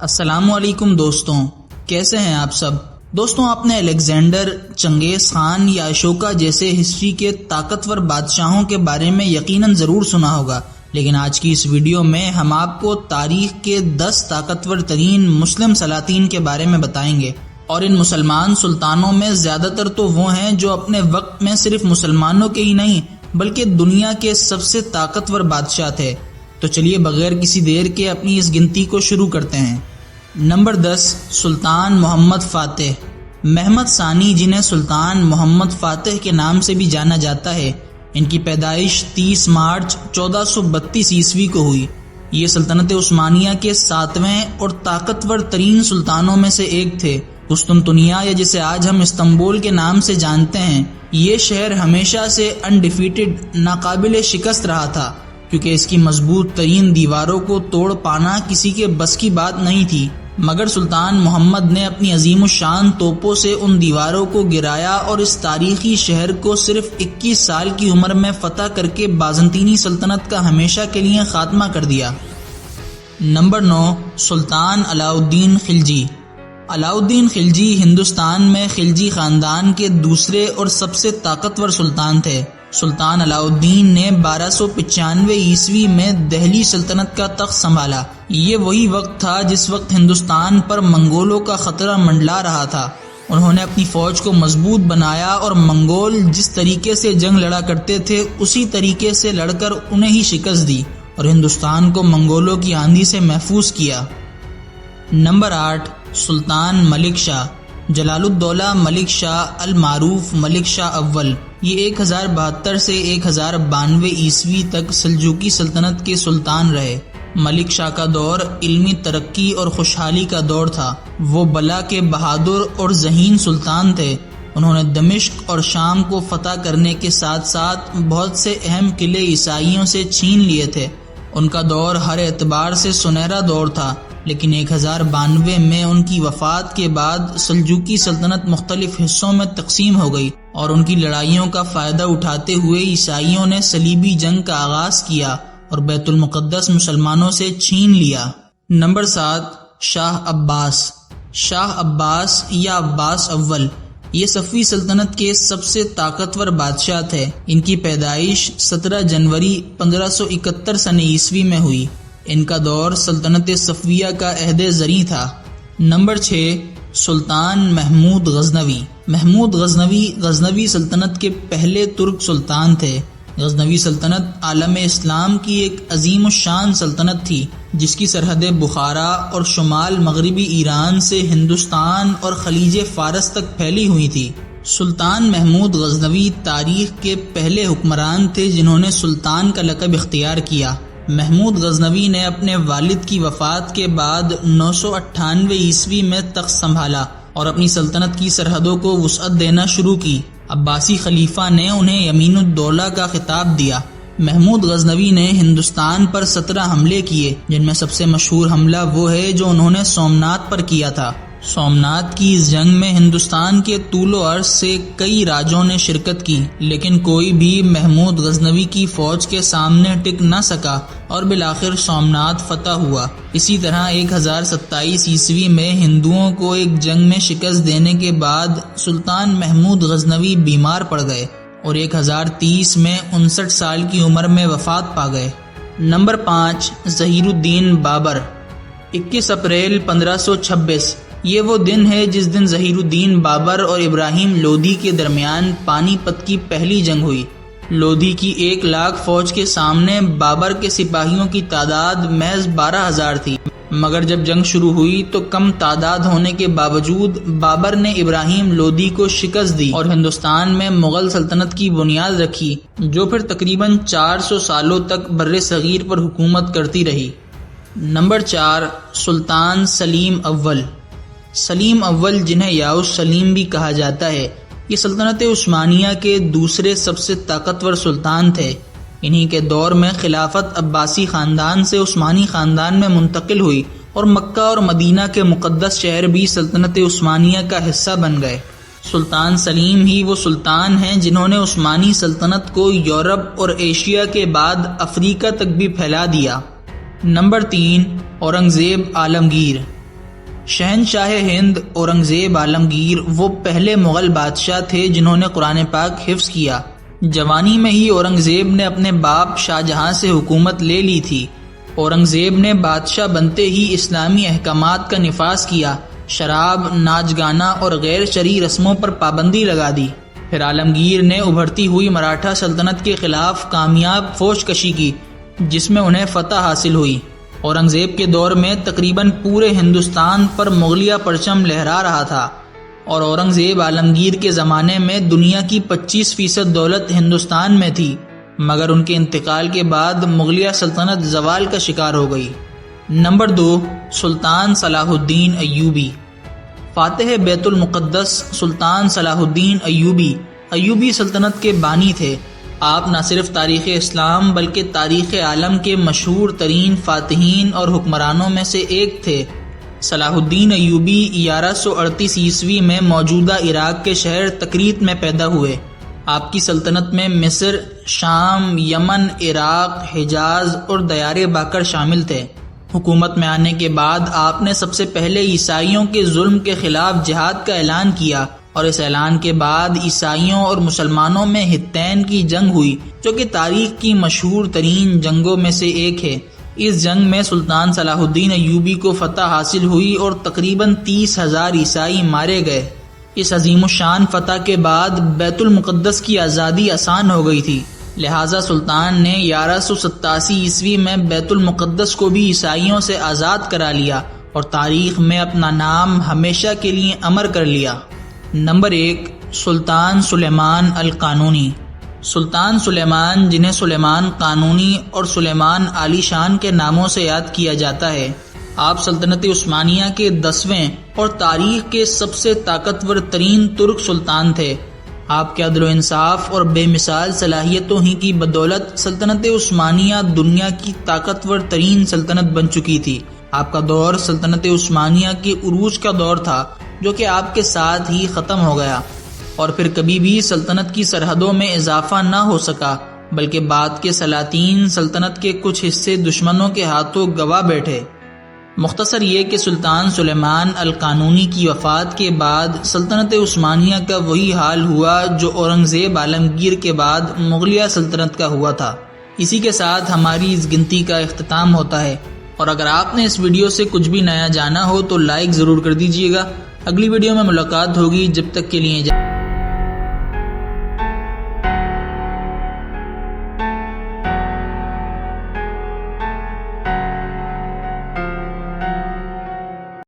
السلام علیکم دوستوں، کیسے ہیں آپ سب؟ دوستوں، آپ نے الیگزینڈر، چنگیز خان یا اشوکا جیسے ہسٹری کے طاقتور بادشاہوں کے بارے میں یقیناً ضرور سنا ہوگا، لیکن آج کی اس ویڈیو میں ہم آپ کو تاریخ کے 10 طاقتور ترین مسلم سلاطین کے بارے میں بتائیں گے، اور ان مسلمان سلطانوں میں زیادہ تر تو وہ ہیں جو اپنے وقت میں صرف مسلمانوں کے ہی نہیں بلکہ دنیا کے سب سے طاقتور بادشاہ تھے۔ تو چلیے بغیر کسی دیر کے اپنی اس گنتی کو شروع کرتے ہیں۔ نمبر 10، سلطان محمد فاتح۔ محمد ثانی، جنہیں سلطان محمد فاتح کے نام سے بھی جانا جاتا ہے، ان کی پیدائش 30 مارچ 1432 عیسوی کو ہوئی۔ یہ سلطنت عثمانیہ کے 7ویں اور طاقتور ترین سلطانوں میں سے ایک تھے۔ قسطنطنیہ، یا جسے آج ہم استنبول کے نام سے جانتے ہیں، یہ شہر ہمیشہ سے انڈیفیٹڈ، ناقابل شکست رہا تھا، کیونکہ اس کی مضبوط ترین دیواروں کو توڑ پانا کسی کے بس کی بات نہیں تھی، مگر سلطان محمد نے اپنی عظیم الشان توپوں سے ان دیواروں کو گرایا اور اس تاریخی شہر کو صرف 21 سال کی عمر میں فتح کر کے بازنطینی سلطنت کا ہمیشہ کے لیے خاتمہ کر دیا۔ نمبر 9، سلطان علاء الدین خلجی۔ علاء الدین خلجی ہندوستان میں خلجی خاندان کے دوسرے اور سب سے طاقتور سلطان تھے۔ سلطان علاء الدین نے 1295 عیسوی میں دہلی سلطنت کا تخت سنبھالا۔ یہ وہی وقت تھا جس وقت ہندوستان پر منگولوں کا خطرہ منڈلا رہا تھا۔ انہوں نے اپنی فوج کو مضبوط بنایا اور منگول جس طریقے سے جنگ لڑا کرتے تھے اسی طریقے سے لڑ کر انہیں ہی شکست دی اور ہندوستان کو منگولوں کی آندھی سے محفوظ کیا۔ نمبر 8، سلطان ملک شاہ۔ جلال الدولہ ملک شاہ المعروف ملک شاہ اول، یہ 1072 سے 1092 عیسوی تک سلجوقی سلطنت کے سلطان رہے۔ ملک شاہ کا دور علمی ترقی اور خوشحالی کا دور تھا۔ وہ بلا کے بہادر اور ذہین سلطان تھے۔ انہوں نے دمشق اور شام کو فتح کرنے کے ساتھ ساتھ بہت سے اہم قلعے عیسائیوں سے چھین لیے تھے۔ ان کا دور ہر اعتبار سے سنہرا دور تھا، لیکن 1092 میں ان کی وفات کے بعد سلجوقی سلطنت مختلف حصوں میں تقسیم ہو گئی اور ان کی لڑائیوں کا فائدہ اٹھاتے ہوئے عیسائیوں نے صلیبی جنگ کا آغاز کیا اور بیت المقدس مسلمانوں سے چھین لیا۔ نمبر 7، شاہ عباس۔ شاہ عباس یا عباس اول، یہ صفوی سلطنت کے سب سے طاقتور بادشاہ تھے۔ ان کی پیدائش 17 جنوری 1571 سن عیسوی میں ہوئی۔ ان کا دور سلطنت صفویہ کا عہد زریں تھا۔ نمبر 6، سلطان محمود غزنوی۔ محمود غزنوی سلطنت کے پہلے ترک سلطان تھے۔ غزنوی سلطنت عالم اسلام کی ایک عظیم الشان سلطنت تھی، جس کی سرحدیں بخارا اور شمال مغربی ایران سے ہندوستان اور خلیج فارس تک پھیلی ہوئی تھی۔ سلطان محمود غزنوی تاریخ کے پہلے حکمران تھے جنہوں نے سلطان کا لقب اختیار کیا۔ محمود غزنوی نے اپنے والد کی وفات کے بعد 998 عیسوی میں تخت سنبھالا اور اپنی سلطنت کی سرحدوں کو وسعت دینا شروع کی۔ عباسی خلیفہ نے انہیں یمین الدولہ کا خطاب دیا۔ محمود غزنوی نے ہندوستان پر 17 حملے کیے، جن میں سب سے مشہور حملہ وہ ہے جو انہوں نے سومنات پر کیا تھا۔ سومنات کی اس جنگ میں ہندوستان کے طول و عرض سے کئی راجوں نے شرکت کی، لیکن کوئی بھی محمود غزنوی کی فوج کے سامنے ٹک نہ سکا اور بالآخر سومنات فتح ہوا۔ اسی طرح 1027 عیسوی میں ہندوؤں کو ایک جنگ میں شکست دینے کے بعد سلطان محمود غزنوی بیمار پڑ گئے اور 1030 میں 59 سال کی عمر میں وفات پا گئے۔ نمبر 5، ظہیر الدین بابر۔ 21 اپریل 1526، یہ وہ دن ہے جس دن ظہیر الدین بابر اور ابراہیم لودھی کے درمیان پانی پت کی پہلی جنگ ہوئی۔ لودھی کی 1 لاکھ فوج کے سامنے بابر کے سپاہیوں کی تعداد محض 12,000 تھی، مگر جب جنگ شروع ہوئی تو کم تعداد ہونے کے باوجود بابر نے ابراہیم لودھی کو شکست دی اور ہندوستان میں مغل سلطنت کی بنیاد رکھی، جو پھر تقریباً 400 سالوں تک بر صغیر پر حکومت کرتی رہی۔ نمبر 4، سلطان سلیم اول۔ سلیم اول، جنہیں یاؤس سلیم بھی کہا جاتا ہے، یہ سلطنت عثمانیہ کے دوسرے سب سے طاقتور سلطان تھے۔ انہی کے دور میں خلافت عباسی خاندان سے عثمانی خاندان میں منتقل ہوئی اور مکہ اور مدینہ کے مقدس شہر بھی سلطنت عثمانیہ کا حصہ بن گئے۔ سلطان سلیم ہی وہ سلطان ہیں جنہوں نے عثمانی سلطنت کو یورپ اور ایشیا کے بعد افریقہ تک بھی پھیلا دیا۔ نمبر 3، اورنگزیب عالمگیر۔ شہنشاہ ہند اورنگزیب عالمگیر وہ پہلے مغل بادشاہ تھے جنہوں نے قرآن پاک حفظ کیا۔ جوانی میں ہی اورنگزیب نے اپنے باپ شاہ جہاں سے حکومت لے لی تھی۔ اورنگزیب نے بادشاہ بنتے ہی اسلامی احکامات کا نفاذ کیا، شراب، ناچ گانا اور غیر شرعی رسموں پر پابندی لگا دی۔ پھر عالمگیر نے ابھرتی ہوئی مراٹھا سلطنت کے خلاف کامیاب فوج کشی کی، جس میں انہیں فتح حاصل ہوئی۔ اورنگزیب کے دور میں تقریباً پورے ہندوستان پر مغلیہ پرچم لہرا رہا تھا، اور اورنگزیب عالمگیر کے زمانے میں دنیا کی 25% دولت ہندوستان میں تھی، مگر ان کے انتقال کے بعد مغلیہ سلطنت زوال کا شکار ہو گئی۔ نمبر 2، سلطان صلاح الدین ایوبی۔ فاتح بیت المقدس سلطان صلاح الدین ایوبی سلطنت کے بانی تھے۔ آپ نہ صرف تاریخ اسلام بلکہ تاریخ عالم کے مشہور ترین فاتحین اور حکمرانوں میں سے ایک تھے۔ صلاح الدین ایوبی 1138 عیسوی میں موجودہ عراق کے شہر تکریت میں پیدا ہوئے۔ آپ کی سلطنت میں مصر، شام، یمن، عراق، حجاز اور دیار باکر شامل تھے۔ حکومت میں آنے کے بعد آپ نے سب سے پہلے عیسائیوں کے ظلم کے خلاف جہاد کا اعلان کیا، اور اس اعلان کے بعد عیسائیوں اور مسلمانوں میں ہتین کی جنگ ہوئی، جو کہ تاریخ کی مشہور ترین جنگوں میں سے ایک ہے۔ اس جنگ میں سلطان صلاح الدین ایوبی کو فتح حاصل ہوئی اور تقریباً 30,000 عیسائی مارے گئے۔ اس عظیم الشان فتح کے بعد بیت المقدس کی آزادی آسان ہو گئی تھی، لہٰذا سلطان نے 1187 عیسوی میں بیت المقدس کو بھی عیسائیوں سے آزاد کرا لیا اور تاریخ میں اپنا نام ہمیشہ کے لیے امر کر لیا۔ نمبر 1، سلطان سلیمان القانونی۔ سلطان سلیمان، جنہیں سلیمان قانونی اور سلیمان عالی شان کے ناموں سے یاد کیا جاتا ہے، آپ سلطنت عثمانیہ کے 10ویں اور تاریخ کے سب سے طاقتور ترین ترک سلطان تھے۔ آپ کے عدل و انصاف اور بے مثال صلاحیتوں ہی کی بدولت سلطنت عثمانیہ دنیا کی طاقتور ترین سلطنت بن چکی تھی۔ آپ کا دور سلطنت عثمانیہ کے عروج کا دور تھا، جو کہ آپ کے ساتھ ہی ختم ہو گیا، اور پھر کبھی بھی سلطنت کی سرحدوں میں اضافہ نہ ہو سکا، بلکہ بعد کے سلاطین سلطنت کے کچھ حصے دشمنوں کے ہاتھوں گوا بیٹھے۔ مختصر یہ کہ سلطان سلیمان القانونی کی وفات کے بعد سلطنت عثمانیہ کا وہی حال ہوا جو اورنگزیب عالمگیر کے بعد مغلیہ سلطنت کا ہوا تھا۔ اسی کے ساتھ ہماری اس گنتی کا اختتام ہوتا ہے، اور اگر آپ نے اس ویڈیو سے کچھ بھی نیا جانا ہو تو لائک ضرور کر دیجیے گا۔ اگلی ویڈیو میں ملاقات ہوگی، جب تک کے لیے